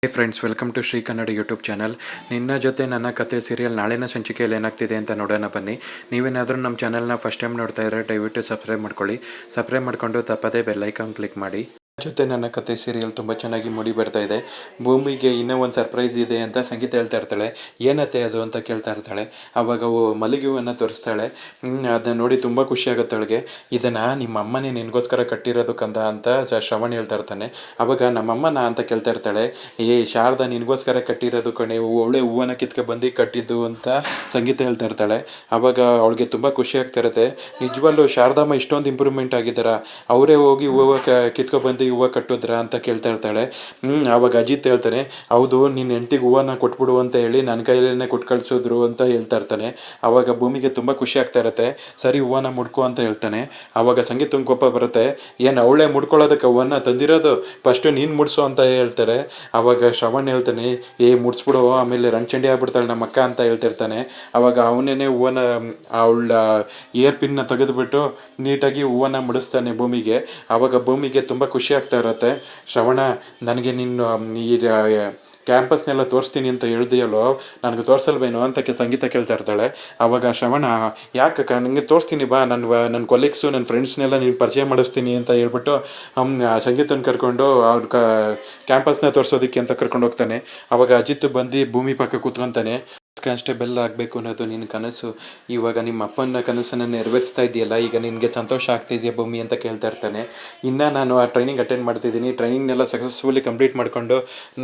Hey friends, welcome to Shri Kannada YouTube channel. ನಿನ್ನ ಜೊತೆ ನನ್ನ ಕತೆ ಸೀರಿಯಲ್ ನಾಳಿನ ಸಂಚಿಕೆಯಲ್ಲಿ ಏನಾಗ್ತಿದೆ ಅಂತ ನೋಡೋಣ ಬನ್ನಿ. ನೀವೇನಾದರೂ ನಮ್ಮ ಚಾನಲ್ನ ಫಸ್ಟ್ ಟೈಮ್ ನೋಡ್ತಾ ಇದ್ದರೆ ದಯವಿಟ್ಟು ಸಬ್ಸ್ಕ್ರೈಬ್ ಮಾಡ್ಕೊಳ್ಳಿ. ಸಬ್ಸ್ಕ್ರೈಬ್ ಮಾಡ್ಕೊಂಡು ತಪ್ಪದೇ ಬೆಲ್ ಐಕಾನ್ ಕ್ಲಿಕ್ ಮಾಡಿ. ಜೊತೆ ನನ್ನ ಕತೆ ಸೀರಿಯಲ್ ತುಂಬ ಚೆನ್ನಾಗಿ ಮೂಡಿ ಬರ್ತಾ ಇದೆ. ಭೂಮಿಗೆ ಇನ್ನೂ ಒಂದು ಸರ್ಪ್ರೈಸ್ ಇದೆ ಅಂತ ಸಂಗೀತ ಹೇಳ್ತಾ ಇರ್ತಾಳೆ. ಏನತ್ತೆ ಅದು ಅಂತ ಕೇಳ್ತಾ ಇರ್ತಾಳೆ. ಆವಾಗ ಮಲ್ಲಿಗೆ ಹೂವನ್ನು ತೋರಿಸ್ತಾಳೆ. ಅದನ್ನ ನೋಡಿ ತುಂಬ ಖುಷಿ ಆಗುತ್ತೆ ಅವಳಿಗೆ. ಇದನ್ನು ನಿಮ್ಮ ಅಮ್ಮನೇ ನಿನಗೋಸ್ಕರ ಕಟ್ಟಿರೋದು ಕಂದ ಅಂತ ಶ್ರವಣ್ ಹೇಳ್ತಾ ಇರ್ತಾನೆ. ಆವಾಗ ನಮ್ಮಮ್ಮನ ಅಂತ ಕೇಳ್ತಾ ಇರ್ತಾಳೆ. ಶಾರದಾ ನಿನಗೋಸ್ಕರ ಕಟ್ಟಿರೋದು ಕಣೆ, ಒಳ್ಳೆ ಹೂವನ್ನು ಬಂದು ಕಟ್ಟಿದ್ದು ಅಂತ ಸಂಗೀತ ಹೇಳ್ತಾ ಇರ್ತಾಳೆ. ಆವಾಗ ಅವಳಿಗೆ ತುಂಬ ಖುಷಿ ಆಗ್ತಾ ಇರುತ್ತೆ. ನಿಜವಲ್ಲೂ ಶಾರದಮ್ಮ ಇಷ್ಟೊಂದು ಇಂಪ್ರೂವ್ಮೆಂಟ್ ಆಗಿದ್ದಾರ, ಅವರೇ ಹೋಗಿ ಹೂವು ಕಿತ್ಕೊಬಂದು ಹೂವು ಕಟ್ಟಿದ್ರ ಅಂತ ಕೇಳ್ತಾ ಇರ್ತಾಳೆ. ಆವಾಗ ಅಜಿತ್ ಹೇಳ್ತಾನೆ, ಹೌದು ನಿನ್ನ ಹೆಂಡ್ತಿಗೆ ಹೂವನ್ನ ಕೊಟ್ಬಿಡು ಅಂತ ಹೇಳಿ ನನ್ನ ಕೈಯಲ್ಲೇ ಕೊಟ್ಟು ಕಳಿಸಿದ್ರು ಅಂತ ಹೇಳ್ತಾ ಇರ್ತಾನೆ. ಆವಾಗ ಭೂಮಿಗೆ ತುಂಬ ಖುಷಿ ಆಗ್ತಾ ಇರುತ್ತೆ. ಸರಿ ಹೂವನ್ನ ಮುಡ್ಕೊ ಅಂತ ಹೇಳ್ತಾನೆ. ಆವಾಗ ಸಂಗೀತ ಕೋಪ ಬರುತ್ತೆ. ಏನು ಅವಳೇ ಮುಡ್ಕೊಳ್ಳೋದಕ್ಕೆ ಹೂವನ್ನ ತಂದಿರೋದು, ಫಸ್ಟು ನೀನು ಮುಡ್ಸು ಅಂತ ಹೇಳ್ತಾರೆ. ಆವಾಗ ಶ್ರವಣ್ ಹೇಳ್ತಾನೆ, ಮುಡ್ಸ್ಬಿಡು, ಆಮೇಲೆ ರಂಗಚಂಡಿ ಆಗ್ಬಿಡ್ತಾಳೆ ನಮ್ಮ ಅಕ್ಕ ಅಂತ ಹೇಳ್ತಿರ್ತಾನೆ. ಆವಾಗ ಅವನೇನೆ ಹೂವನ್ನ ಅವಳ ಏರ್ ಪಿನ್ನ ತೆಗೆದುಬಿಟ್ಟು ನೀಟಾಗಿ ಹೂವನ್ನ ಮುಡಿಸ್ತಾನೆ ಭೂಮಿಗೆ. ಆವಾಗ ಭೂಮಿಗೆ ತುಂಬ ಖುಷಿ ಆಗ್ತಾ ಇರುತ್ತೆ. ಶ್ರವಣ, ನನಗೆ ನೀನು ಈ ಕ್ಯಾಂಪಸ್ನೆಲ್ಲ ತೋರಿಸ್ತೀನಿ ಅಂತ ಹೇಳ್ದೆಯಲ್ಲೋ, ನನಗೆ ತೋರಿಸಲ್ವೇನೋ ಅಂತ ಸಂಗೀತ ಕೇಳ್ತಾ ಇರ್ತಾಳೆ. ಆವಾಗ ಶ್ರವಣ, ಯಾಕಕ್ಕ, ನನಗೆ ತೋರಿಸ್ತೀನಿ ಬಾ, ನನ್ನ ಕೊಲೀಗ್ಸು ನನ್ನ ಫ್ರೆಂಡ್ಸ್ನೆಲ್ಲ ನೀನು ಪರಿಚಯ ಮಾಡಿಸ್ತೀನಿ ಅಂತ ಹೇಳ್ಬಿಟ್ಟು ಸಂಗೀತನ ಕರ್ಕೊಂಡು ಅವ್ರ ಕ್ಯಾಂಪಸ್ನ ತೋರಿಸೋದಕ್ಕೆ ಅಂತ ಕರ್ಕೊಂಡು ಹೋಗ್ತಾನೆ. ಆವಾಗ ಅಜಿತ್ ಬಂದು ಭೂಮಿ ಪಕ್ಕ ಕೂತ್ಕೊತಾನೆ. ಕಾನ್ಸ್ಟೇಬಲ್ ಆಗಬೇಕು ಅನ್ನೋದು ನಿನ್ನ ಕನಸು, ಇವಾಗ ನಿಮ್ಮ ಅಪ್ಪನ ಕನಸನ್ನು ನೆರವೇರಿಸ್ತಾ ಇದೆಯಲ್ಲ, ಈಗ ನಿನಗೆ ಸಂತೋಷ ಆಗ್ತಿದೆಯಾ ಭೂಮಿ ಅಂತ ಕೇಳ್ತಾ ಇರ್ತಾನೆ. ಇನ್ನು ನಾನು ಆ ಟ್ರೈನಿಂಗ್ ಅಟೆಂಡ್ ಮಾಡ್ತಿದ್ದೀನಿ, ಟ್ರೈನಿಂಗ್ನೆಲ್ಲ ಸಕ್ಸಸ್ಫುಲಿ ಕಂಪ್ಲೀಟ್ ಮಾಡಿಕೊಂಡು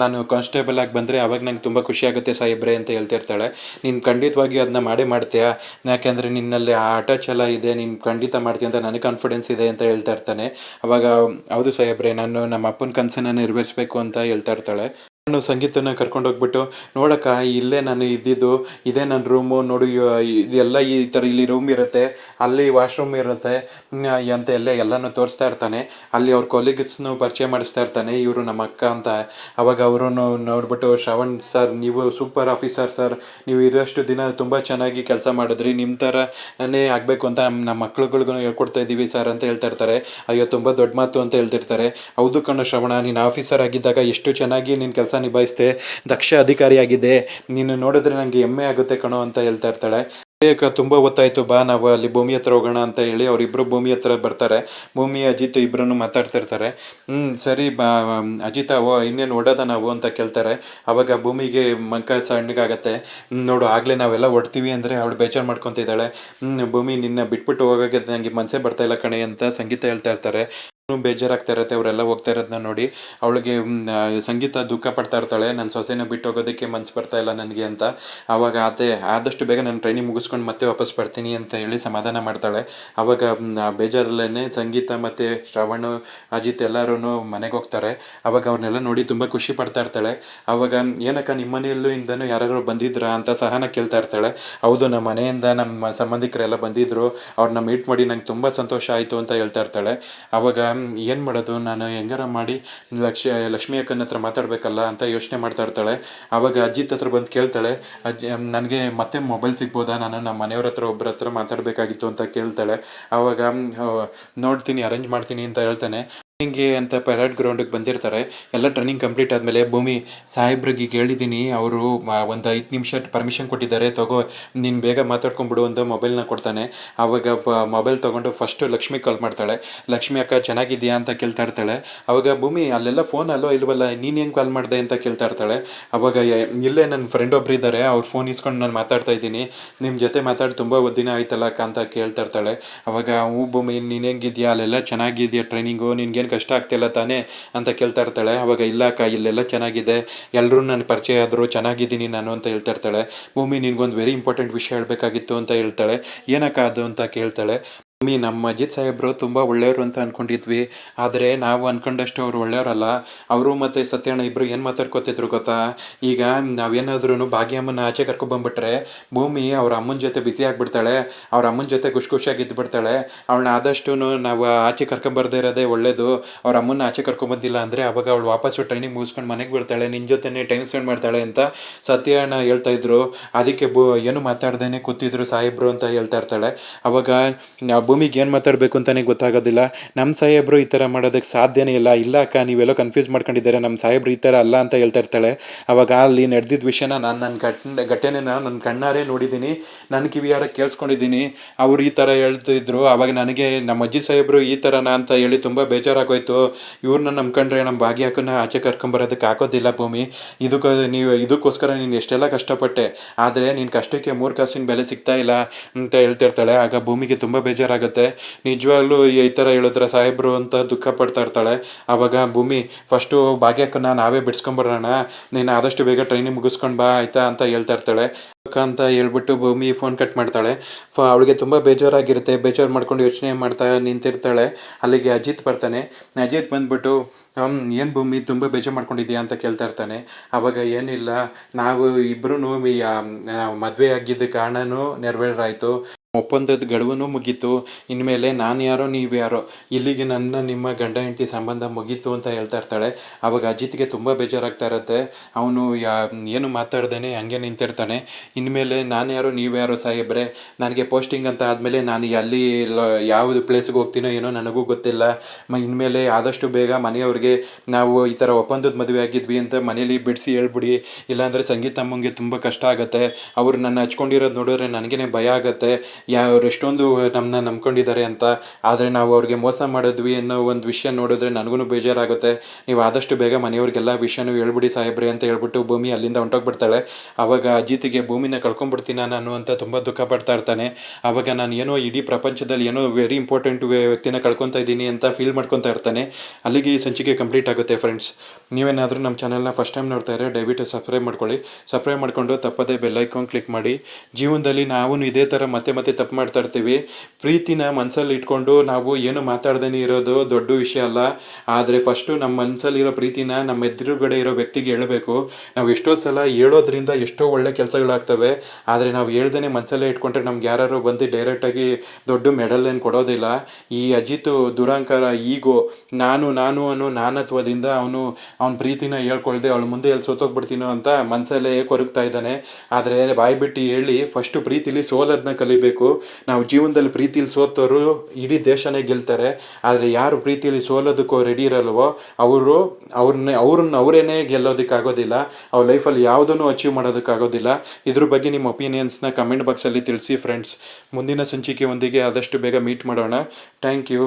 ನಾನು ಕಾನ್ಸ್ಟೇಬಲ್ ಆಗಿ ಬಂದರೆ ಅವಾಗ ನಂಗೆ ತುಂಬ ಖುಷಿ ಆಗುತ್ತೆ ಸಾಹೇಬ್ರೆ ಅಂತ ಹೇಳ್ತಿರ್ತಾಳೆ. ನೀನು ಖಂಡಿತವಾಗಿ ಅದನ್ನ ಮಾಡ್ತೀಯಾ, ಯಾಕೆಂದರೆ ನಿನ್ನಲ್ಲಿ ಆ ಅಟ್ಯಾಚ್ ಎಲ್ಲ ಇದೆ, ನೀನು ಖಂಡಿತ ಮಾಡ್ತೀಯ ಅಂತ ನನಗೆ ಕಾನ್ಫಿಡೆನ್ಸ್ ಇದೆ ಅಂತ ಹೇಳ್ತಾ ಇರ್ತಾನೆ. ಅವಾಗ ಹೌದು ಸಾಹೇಬ್ರೆ, ನಾನು ನಮ್ಮ ಅಪ್ಪನ ಕನಸನ್ನು ನೆರವೇರಿಸಬೇಕು ಅಂತ ಹೇಳ್ತಾ ಇರ್ತಾಳೆ. ನಾನು ಸಂಗೀತನ ಕರ್ಕೊಂಡೋಗ್ಬಿಟ್ಟು, ನೋಡಕ್ಕ ಇಲ್ಲೇ ನಾನು ಇದ್ದಿದ್ದು, ಇದೇ ನನ್ನ ರೂಮು ನೋಡು, ಇದೆಲ್ಲ ಈ ಥರ ಇಲ್ಲಿ ರೂಮ್ ಇರುತ್ತೆ, ಅಲ್ಲಿ ವಾಶ್ರೂಮ್ ಇರುತ್ತೆ ಅಂತ ಎಲ್ಲನೂ ತೋರಿಸ್ತಾ ಇರ್ತಾನೆ. ಅಲ್ಲಿ ಅವ್ರ ಕೊಲೀಗ್ಸ್ನು ಪರಿಚಯ ಮಾಡಿಸ್ತಾ ಇರ್ತಾನೆ, ಇವರು ನಮ್ಮ ಅಕ್ಕ ಅಂತ. ಅವಾಗ ಅವರು ನೋಡ್ಬಿಟ್ಟು, ಶ್ರವಣ್ ಸರ್ ನೀವು ಸೂಪರ್ ಆಫೀಸರ್ ಸರ್, ನೀವು ಇರೋಷ್ಟು ದಿನ ತುಂಬ ಚೆನ್ನಾಗಿ ಕೆಲಸ ಮಾಡಿದ್ರಿ, ನಿಮ್ಮ ಥರನೇ ಆಗಬೇಕು ಅಂತ ನಮ್ಮ ಮಕ್ಳುಗಳಿಗೂ ಹೇಳ್ಕೊಡ್ತಾ ಇದ್ದೀವಿ ಸರ್ ಅಂತ ಹೇಳ್ತಾ ಇರ್ತಾರೆ. ಅಯ್ಯೋ ತುಂಬ ದೊಡ್ಡ ಮಾತು ಅಂತ ಹೇಳ್ತಿರ್ತಾರೆ. ಹೌದು ಕಣೋ ಶ್ರವಣ, ನೀನು ಆಫೀಸರ್ ಆಗಿದ್ದಾಗ ಎಷ್ಟು ಚೆನ್ನಾಗಿ ನೀನು ಕೆಲಸ ನಿಭಾಯಿಸ್ತೆ, ದಕ್ಷ ಅಧಿಕಾರಿಯಾಗಿದೆ, ನೀನು ನೋಡಿದ್ರೆ ನನಗೆ ಹೆಮ್ಮೆ ಆಗುತ್ತೆ ಕಣೋ ಅಂತ ಹೇಳ್ತಾ ಇರ್ತಾಳೆ. ತುಂಬ ಹೊತ್ತಾಯಿತು, ಬಾ ನಾವು ಅಲ್ಲಿ ಭೂಮಿ ಹತ್ರ ಹೋಗೋಣ ಅಂತ ಹೇಳಿ ಅವರಿಬ್ಬರು ಭೂಮಿ ಹತ್ರ ಬರ್ತಾರೆ. ಭೂಮಿ ಅಜಿತ್ ಇಬ್ಬರನ್ನು ಮಾತಾಡ್ತಿರ್ತಾರೆ. ಸರಿ ಬಾ ಅಜಿತ, ಇನ್ನೇನು ಹೊಡೋದ ನಾವು ಅಂತ ಕೇಳ್ತಾರೆ. ಆವಾಗ ಭೂಮಿಗೆ ಮಂಕ ಸಣ್ಣಗಾಗತ್ತೆ. ನೋಡು ಆಗಲೇ ನಾವೆಲ್ಲ ಹೊಡ್ತೀವಿ ಅಂದರೆ ಅವಳು ಬೇಜಾರು ಮಾಡ್ಕೊತಿದ್ದಾಳೆ. ಭೂಮಿ ನಿನ್ನ ಬಿಟ್ಬಿಟ್ಟು ಹೋಗೋಕ್ಕೆ ನನಗೆ ಮನಸ್ಸೇ ಬರ್ತಾ ಇಲ್ಲ ಕಣೆ ಅಂತ ಸಂಗೀತ ಹೇಳ್ತಾ ಇರ್ತಾರೆ. ಬೇಜಾರಾಗ್ತಾ ಇರುತ್ತೆ ಅವರೆಲ್ಲ ಹೋಗ್ತಾ ಇರೋದನ್ನ ನೋಡಿ. ಅವಳಿಗೆ ಸಂಗೀತ ದುಃಖ ಪಡ್ತಾ ಇರ್ತಾಳೆ, ನನ್ನ ಸೊಸೆನ ಬಿಟ್ಟು ಹೋಗೋದಕ್ಕೆ ಮನಸ್ಸು ಬರ್ತಾ ಇಲ್ಲ ನನಗೆ ಅಂತ. ಆವಾಗ ಆದಷ್ಟು ಬೇಗ ನಾನು ಟ್ರೈನಿಂಗ್ ಮುಗಿಸ್ಕೊಂಡು ಮತ್ತೆ ವಾಪಸ್ ಬರ್ತೀನಿ ಅಂತ ಹೇಳಿ ಸಮಾಧಾನ ಮಾಡ್ತಾಳೆ. ಆವಾಗ ಬೇಜಾರಲ್ಲೇ ಸಂಗೀತ ಮತ್ತು ಶ್ರವಣ್, ಅಜಿತ್ ಎಲ್ಲರೂ ಮನೆಗೆ ಹೋಗ್ತಾರೆ. ಆವಾಗ ಅವ್ರನ್ನೆಲ್ಲ ನೋಡಿ ತುಂಬ ಖುಷಿ ಪಡ್ತಾ ಇರ್ತಾಳೆ. ಆವಾಗ ಏನಕ್ಕ ನಿಮ್ಮ ಮನೆಯಲ್ಲೂ ಇಂದನೂ ಯಾರು ಬಂದಿದ್ರಾ ಅಂತ ಸಹನ ಕೇಳ್ತಾ ಇರ್ತಾಳೆ. ಹೌದು, ನಮ್ಮ ಮನೆಯಿಂದ ನಮ್ಮ ಸಂಬಂಧಿಕರೆಲ್ಲ ಬಂದಿದ್ದರು, ಅವ್ರನ್ನ ಮೀಟ್ ಮಾಡಿ ನಂಗೆ ತುಂಬ ಸಂತೋಷ ಆಯಿತು ಅಂತ ಹೇಳ್ತಾ ಇರ್ತಾಳೆ. ಆವಾಗ ಏನು ಮಾಡೋದು, ನಾನು ಹೆಂಗಾರ ಮಾಡಿ ಲಕ್ಷ್ಮಿ ಅಕ್ಕನ ಹತ್ರ ಮಾತಾಡಬೇಕಲ್ಲ ಅಂತ ಯೋಚನೆ ಮಾಡ್ತಾ ಇರ್ತಾಳೆ. ಆವಾಗ ಅಜಿತ್ ಹತ್ರ ಬಂದು ಕೇಳ್ತಾಳೆ, ನನಗೆ ಮತ್ತೆ ಮೊಬೈಲ್ ಸಿಗ್ಬೋದಾ, ನಾನು ನಮ್ಮ ಮನೆಯವ್ರ ಹತ್ರ ಒಬ್ಬರ ಹತ್ರ ಮಾತಾಡಬೇಕಾಗಿತ್ತು ಅಂತ ಕೇಳ್ತಾಳೆ. ಆವಾಗ ನೋಡ್ತೀನಿ, ಅರೇಂಜ್ ಮಾಡ್ತೀನಿ ಅಂತ ಹೇಳ್ತಾನೆ. ಹಿಂಗೆ ಅಂತ ಪೆರೇಡ್ ಗ್ರೌಂಡಿಗೆ ಬಂದಿರ್ತಾರೆ. ಎಲ್ಲ ಟ್ರೈನಿಂಗ್ ಕಂಪ್ಲೀಟ್ ಆದಮೇಲೆ ಭೂಮಿ, ಸಾಹೇಬ್ರಿಗೆ ಹೇಳಿದ್ದೀನಿ, ಅವರು ಒಂದು 5 ನಿಮಿಷ ಪರ್ಮಿಷನ್ ಕೊಟ್ಟಿದ್ದಾರೆ, ತಗೋ ನೀನು ಬೇಗ ಮಾತಾಡ್ಕೊಂಬಿಡು ಅಂತ ಮೊಬೈಲ್ನ ಕೊಡ್ತಾನೆ. ಆವಾಗ ಮೊಬೈಲ್ ತೊಗೊಂಡು ಫಸ್ಟು ಲಕ್ಷ್ಮಿ ಕಾಲ್ ಮಾಡ್ತಾಳೆ. ಲಕ್ಷ್ಮಿ ಅಕ್ಕ ಚೆನ್ನಾಗಿದೆಯಾ ಅಂತ ಕೇಳ್ತಾ ಇರ್ತಾಳೆ. ಆವಾಗ ಭೂಮಿ, ಅಲ್ಲೆಲ್ಲ ಫೋನ್ ಅಲ್ಲೋ ಇಲ್ವಲ್ಲ, ನೀನು ಹೆಂಗೆ ಕಾಲ್ ಮಾಡಿದೆ ಅಂತ ಕೇಳ್ತಾ ಇರ್ತಾಳೆ. ಆವಾಗ ಇಲ್ಲೇ ನನ್ನ ಫ್ರೆಂಡ್ ಒಬ್ರು ಇದ್ದಾರೆ, ಅವ್ರ ಫೋನ್ ಇಸ್ಕೊಂಡು ನಾನು ಮಾತಾಡ್ತಾ ಇದ್ದೀನಿ, ನಿಮ್ಮ ಜೊತೆ ಮಾತಾಡಿ ತುಂಬ ದಿನ ಆಯ್ತಲ್ಲ ಅಕ್ಕ ಅಂತ ಕೇಳ್ತಾ ಇರ್ತಾಳೆ. ಆವಾಗ ಭೂಮಿ, ನೀನು ಹೆಂಗಿದ್ಯಾ, ಅಲ್ಲೆಲ್ಲ ಚೆನ್ನಾಗಿದೆಯಾ ಟ್ರೈನಿಂಗು, ನಿನ್ಗೇನು ಕಷ್ಟ ಆಗ್ತಿಲ್ಲ ತಾನೇ ಅಂತ ಕೇಳ್ತಾ ಇರ್ತಾಳೆ. ಆವಾಗ ಇಲ್ಲ ಅಕ್ಕ, ಇಲ್ಲೆಲ್ಲ ಚೆನ್ನಾಗಿದೆ, ಎಲ್ಲರೂ ನನ್ನ ಪರಿಚಯ ಆದರೂ, ಚೆನ್ನಾಗಿದ್ದೀನಿ ನಾನು ಅಂತ ಹೇಳ್ತಾ ಇರ್ತಾಳೆ. ಭೂಮಿ, ನಿನ್ಗೊಂದು ವೆರಿ ಇಂಪಾರ್ಟೆಂಟ್ ವಿಷಯ ಹೇಳಬೇಕಾಗಿತ್ತು ಅಂತ ಹೇಳ್ತಾಳೆ. ಏನಕ್ಕ ಅದು ಅಂತ ಕೇಳ್ತಾಳೆ. ನಮ್ಮ ಅಜಿತ್ ಸಾಹೇಬರು ತುಂಬ ಒಳ್ಳೆಯವರು ಅಂತ ಅಂದ್ಕೊಂಡಿದ್ವಿ, ಆದರೆ ನಾವು ಅಂದ್ಕೊಂಡಷ್ಟು ಅವರು ಒಳ್ಳೆಯವರಲ್ಲ. ಅವರು ಮತ್ತು ಸತ್ಯಣ್ಣ ಇಬ್ಬರು ಏನು ಮಾತಾಡ್ಕೊತಿದ್ರು ಗೊತ್ತಾ, ಈಗ ನಾವೇನಾದ್ರೂ ಭಾಗ್ಯಮ್ಮನ ಆಚೆ ಕರ್ಕೊಬಂದ್ಬಿಟ್ರೆ ಭೂಮಿ ಅವ್ರ ಅಮ್ಮನ ಜೊತೆ ಬ್ಯುಸಿ ಆಗಿಬಿಡ್ತಾಳೆ, ಅವ್ರ ಅಮ್ಮನ ಜೊತೆ ಖುಷಿಯಾಗಿ ಇದ್ದುಬಿಡ್ತಾಳೆ. ಅವಳನ್ನ ಆದಷ್ಟು ನಾವು ಆಚೆ ಕರ್ಕೊಂಬರ್ದೇ ಇರೋದೇ ಒಳ್ಳೆಯದು. ಅವ್ರ ಅಮ್ಮನ ಆಚೆ ಕರ್ಕೊಂಬಂದಿಲ್ಲ ಅಂದರೆ ಅವಾಗ ಅವಳು ವಾಪಸ್ಸು ಟ್ರೈನಿಂಗ್ ಮುಗಿಸ್ಕೊಂಡು ಮನೆಗೆ ಬರ್ತಾಳೆ, ನಿನ್ನ ಜೊತೆನೇ ಟೈಮ್ ಸ್ಪೆಂಡ್ ಮಾಡ್ತಾಳೆ ಅಂತ ಸತ್ಯಣ್ಣ ಹೇಳ್ತಾಯಿದ್ರು. ಅದಕ್ಕೆ ಏನು ಮಾತಾಡ್ದೇ ಕೂತಿದ್ರು ಸಾಹೇಬರು ಅಂತ ಹೇಳ್ತಾ ಇರ್ತಾಳೆ. ಅವಾಗ ಭೂಮಿಗೆ ಏನು ಮಾತಾಡಬೇಕು ಅಂತಲೇ ಗೊತ್ತಾಗೋದಿಲ್ಲ. ನಮ್ಮ ಸಾಹೇಬರು ಈ ಥರ ಮಾಡೋದಕ್ಕೆ ಸಾಧ್ಯನೇ ಇಲ್ಲ. ಇಲ್ಲ ಅಕ್ಕ, ನೀವೆಲ್ಲೋ ಕನ್ಫ್ಯೂಸ್ ಮಾಡ್ಕೊಂಡಿದ್ದಾರೆ, ನಮ್ಮ ಸಾಹೇಬ್ರು ಈ ಥರ ಅಲ್ಲ ಅಂತ ಹೇಳ್ತಾ ಇರ್ತಾಳೆ. ಅವಾಗ ಅಲ್ಲಿ ನಡೆದಿದ್ದ ವಿಷಯನ ನಾನು ನನ್ನ ಘಟನೆನ ನನ್ನ ಕಣ್ಣಾರೆ ನೋಡಿದ್ದೀನಿ, ನನ್ನ ಕಿವಿಯಾರ ಕೇಳಿಸ್ಕೊಂಡಿದ್ದೀನಿ. ಅವ್ರು ಈ ಥರ ಹೇಳ್ತಿದ್ರು. ಅವಾಗ ನನಗೆ ನಮ್ಮ ಅಜ್ಜಿ ಸಾಹೇಬರು ಈ ಥರನ ಅಂತ ಹೇಳಿ ತುಂಬ ಬೇಜಾರಾಗೋಯ್ತು. ಇವ್ರನ್ನ ನಂಬ್ಕೊಂಡ್ರೆ ನಮ್ಮ ಭಾಗ್ಯಕ್ಕನ್ನ ಆಚೆ ಕರ್ಕೊಂಬರೋದಕ್ಕೆ ಆಗೋದಿಲ್ಲ ಭೂಮಿ. ಇದಕ್ಕೋಸ್ಕರ ನೀನು ಎಷ್ಟೆಲ್ಲ ಕಷ್ಟಪಟ್ಟೆ, ಆದರೆ ನಿನ್ನ ಕಷ್ಟಕ್ಕೆ 3 ಕಾಸಿನ ಬೆಲೆ ಸಿಗ್ತಾ ಇಲ್ಲ ಅಂತ ಹೇಳ್ತಿರ್ತಾಳೆ. ಆಗ ಭೂಮಿಗೆ ತುಂಬ ಬೇಜಾರಾಗುತ್ತೆ. ನಿಜವಾಗ್ಲೂ ಈ ಥರ ಹೇಳಿದ್ರೆ ಸಾಹೇಬರು ಅಂತ ದುಃಖ ಪಡ್ತಾ ಇರ್ತಾಳೆ. ಆವಾಗ ಭೂಮಿ, ಫಸ್ಟು ಭಾಗ್ಯಕ್ಕನ್ನ ನಾವೇ ಬಿಡ್ಸ್ಕೊಂಬರೋಣ, ನೀನು ಆದಷ್ಟು ಬೇಗ ಟ್ರೈನಿಂಗ್ ಮುಗಿಸ್ಕೊಂಡು ಬಾ ಆಯಿತಾ ಅಂತ ಹೇಳ್ತಾ ಇರ್ತಾಳೆ. ಅಂತ ಹೇಳ್ಬಿಟ್ಟು ಭೂಮಿ ಫೋನ್ ಕಟ್ ಮಾಡ್ತಾಳೆ. ಅವಳಿಗೆ ತುಂಬ ಬೇಜಾರಾಗಿರುತ್ತೆ. ಬೇಜಾರು ಮಾಡ್ಕೊಂಡು ಯೋಚನೆ ಮಾಡ್ತಾ ನಿಂತಿರ್ತಾಳೆ. ಅಲ್ಲಿಗೆ ಅಜಿತ್ ಬರ್ತಾನೆ. ಅಜಿತ್ ಬಂದ್ಬಿಟ್ಟು ಏನು ಭೂಮಿ ತುಂಬ ಬೇಜಾರು ಮಾಡ್ಕೊಂಡಿದ್ಯಾ ಅಂತ ಕೇಳ್ತಾ ಇರ್ತಾನೆ. ಆವಾಗ ಏನಿಲ್ಲ, ನಾವು ಇಬ್ಬರೂ ಮದುವೆ ಆಗಿದ್ದ ಕಾರಣನೂ ನೆರವೇರಾಯಿತು, ಒಪ್ಪಂದದ ಗಡುವು ಮುಗೀತು, ಇನ್ಮೇಲೆ ನಾನು ಯಾರೋ ನೀವು ಯಾರೋ, ಇಲ್ಲಿಗೆ ನಿಮ್ಮ ಗಂಡ ಹೆಂಡತಿ ಸಂಬಂಧ ಮುಗೀತು ಅಂತ ಹೇಳ್ತಾ ಇರ್ತಾಳೆ. ಆವಾಗ ಅಜಿತ್ಗೆ ತುಂಬ ಬೇಜಾರಾಗ್ತಾ ಇರುತ್ತೆ. ಅವನು ಏನು ಮಾತಾಡ್ದೇನೆ ಹಂಗೆ ನಿಂತಿರ್ತಾನೆ. ಇನ್ಮೇಲೆ ನಾನು ಯಾರೋ ನೀವು ಯಾರೋ ಸಾಹೇಬ್ರೆ, ನನಗೆ ಪೋಸ್ಟಿಂಗ್ ಅಂತ ಆದಮೇಲೆ ನಾನು ಅಲ್ಲಿ ಯಾವುದು ಪ್ಲೇಸ್ಗೆ ಹೋಗ್ತೀನೋ ಏನೋ ನನಗೂ ಗೊತ್ತಿಲ್ಲ. ಇನ್ಮೇಲೆ ಆದಷ್ಟು ಬೇಗ ಮನೆಯವ್ರಿಗೆ ನಾವು ಈ ಥರ ಒಪ್ಪಂದದ ಮದುವೆ ಆಗಿದ್ವಿ ಅಂತ ಮನೇಲಿ ಬಿಡಿಸಿ ಹೇಳ್ಬಿಡಿ, ಇಲ್ಲಾಂದರೆ ಸಂಗೀತಮ್ಮಂಗೆ ತುಂಬ ಕಷ್ಟ ಆಗುತ್ತೆ. ಅವರು ನನ್ನ ಹಚ್ಕೊಂಡಿರೋದು ನೋಡಿದ್ರೆ ನನಗೇ ಭಯ ಆಗುತ್ತೆ, ಅವ್ರು ಎಷ್ಟೊಂದು ನಮ್ಮನ್ನ ನಂಬ್ಕೊಂಡಿದ್ದಾರೆ ಅಂತ. ಆದರೆ ನಾವು ಅವ್ರಿಗೆ ಮೋಸ ಮಾಡಿದ್ವಿ ಅನ್ನೋ ಒಂದು ವಿಷಯ ನೋಡಿದ್ರೆ ನನಗೂ ಬೇಜಾರಾಗುತ್ತೆ. ನೀವು ಆದಷ್ಟು ಬೇಗ ಮನೆಯವ್ರಿಗೆಲ್ಲ ವಿಷಯನೂ ಹೇಳ್ಬಿಡಿ ಸಾಹೇಬ್ರೆ ಅಂತ ಹೇಳ್ಬಿಟ್ಟು ಭೂಮಿ ಅಲ್ಲಿಂದ ಹೊಂಟೋಗ್ಬಿಡ್ತಾಳೆ. ಆವಾಗ ಅಜಿತ್ಗೆ ಭೂಮಿನ ಕಳ್ಕೊಂಡ್ಬಿಡ್ತೀನ ನಾನು ಅಂತ ತುಂಬ ದುಃಖ ಪಡ್ತಾ ಇರ್ತಾನೆ. ಆವಾಗ ನಾನು ಏನೋ ಇಡೀ ಪ್ರಪಂಚದಲ್ಲಿ ಏನೋ ವೆರಿ ಇಂಪಾರ್ಟೆಂಟ್ ವ್ಯಕ್ತಿನ ಕಳ್ಕೊತಾ ಇದ್ದೀನಿ ಅಂತ ಫೀಲ್ ಮಾಡ್ಕೊತಾ ಇರ್ತಾನೆ. ಅಲ್ಲಿಗೆ ಈ ಸಂಚಿಕೆ ಕಂಪ್ಲೀಟ್ ಆಗುತ್ತೆ ಫ್ರೆಂಡ್ಸ್. ನೀವೇನಾದರೂ ನಮ್ಮ ಚಾನಲ್ನ ಫಸ್ಟ್ ಟೈಮ್ ನೋಡ್ತಾ ಇದ್ದರೆ ದಯವಿಟ್ಟು ಸಬ್ಸ್ಕ್ರೈಬ್ ಮಾಡ್ಕೊಳ್ಳಿ. ಸಬ್ಸ್ಕ್ರೈಬ್ ಮಾಡಿಕೊಂಡು ತಪ್ಪದೇ ಬೆಲ್ ಐಕಾನ್ ಕ್ಲಿಕ್ ಮಾಡಿ. ಜೀವನದಲ್ಲಿ ನಾವು ಇದೇ ಥರ ಮತ್ತೆ ತಪ್ಪು ಮಾಡ್ತಾ ಇರ್ತೀವಿ. ಪ್ರೀತಿನ ಮನಸ್ಸಲ್ಲಿ ಇಟ್ಕೊಂಡು ನಾವು ಏನು ಮಾತಾಡ್ದೇ ಇರೋದು ದೊಡ್ಡ ವಿಷಯ ಅಲ್ಲ. ಆದರೆ ಫಸ್ಟು ನಮ್ಮ ಮನಸ್ಸಲ್ಲಿರೋ ಪ್ರೀತಿನ ನಮ್ಮ ಎದುರುಗಡೆ ಇರೋ ವ್ಯಕ್ತಿಗೆ ಹೇಳಬೇಕು. ನಾವು ಎಷ್ಟೋ ಸಲ ಹೇಳೋದ್ರಿಂದ ಎಷ್ಟೋ ಒಳ್ಳೆ ಕೆಲಸಗಳಾಗ್ತವೆ. ಆದರೆ ನಾವು ಹೇಳ್ದೇ ಮನಸ್ಸಲ್ಲೇ ಇಟ್ಕೊಂಡ್ರೆ ನಮ್ಗೆ ಯಾರು ಬಂದು ಡೈರೆಕ್ಟಾಗಿ ದೊಡ್ಡ ಮೆಡಲ್ ಏನು ಕೊಡೋದಿಲ್ಲ. ಈ ಅಜಿತ್ ದುರಾಂಕಾರ, ಈಗೋ, ನಾನು ಅನ್ನೋ ನಾನತ್ವದಿಂದ ಅವನ ಪ್ರೀತಿನ ಹೇಳ್ಕೊಳ್ದೆ ಅವಳ ಮುಂದೆ ಎಲ್ಲಿ ಸೋತೋಗ್ಬಿಡ್ತೀನೋ ಅಂತ ಮನಸ್ಸಲ್ಲೇ ಕೊರಗ್ತಾ ಇದ್ದಾನೆ. ಆದರೆ ಬಾಯಿ ಬಿಟ್ಟು ಹೇಳಿ ಫಸ್ಟು ಪ್ರೀತಿಲಿ ಸೋಲೋದನ್ನ ಕಲಿಬೇಕು. ನಾವು ಜೀವನದಲ್ಲಿ ಪ್ರೀತಿಲಿ ಸೋತವರು ಇಡೀ ದೇಶನೇ ಗೆಲ್ತಾರೆ. ಆದರೆ ಯಾರು ಪ್ರೀತಿಯಲ್ಲಿ ಸೋಲೋದಕ್ಕೂ ರೆಡಿ ಇರಲ್ವೋ ಅವರೇನೇ ಗೆಲ್ಲೋದಕ್ಕಾಗೋದಿಲ್ಲ. ಅವ್ರ ಲೈಫಲ್ಲಿ ಯಾವುದನ್ನು ಅಚೀವ್ ಮಾಡೋದಕ್ಕಾಗೋದಿಲ್ಲ. ಇದ್ರ ಬಗ್ಗೆ ನಿಮ್ಮ ಒಪಿನಿಯನ್ಸ್ನ ಕಮೆಂಟ್ ಬಾಕ್ಸಲ್ಲಿ ತಿಳಿಸಿ ಫ್ರೆಂಡ್ಸ್. ಮುಂದಿನ ಸಂಚಿಕೆಯೊಂದಿಗೆ ಆದಷ್ಟು ಬೇಗ ಮೀಟ್ ಮಾಡೋಣ. Thank you.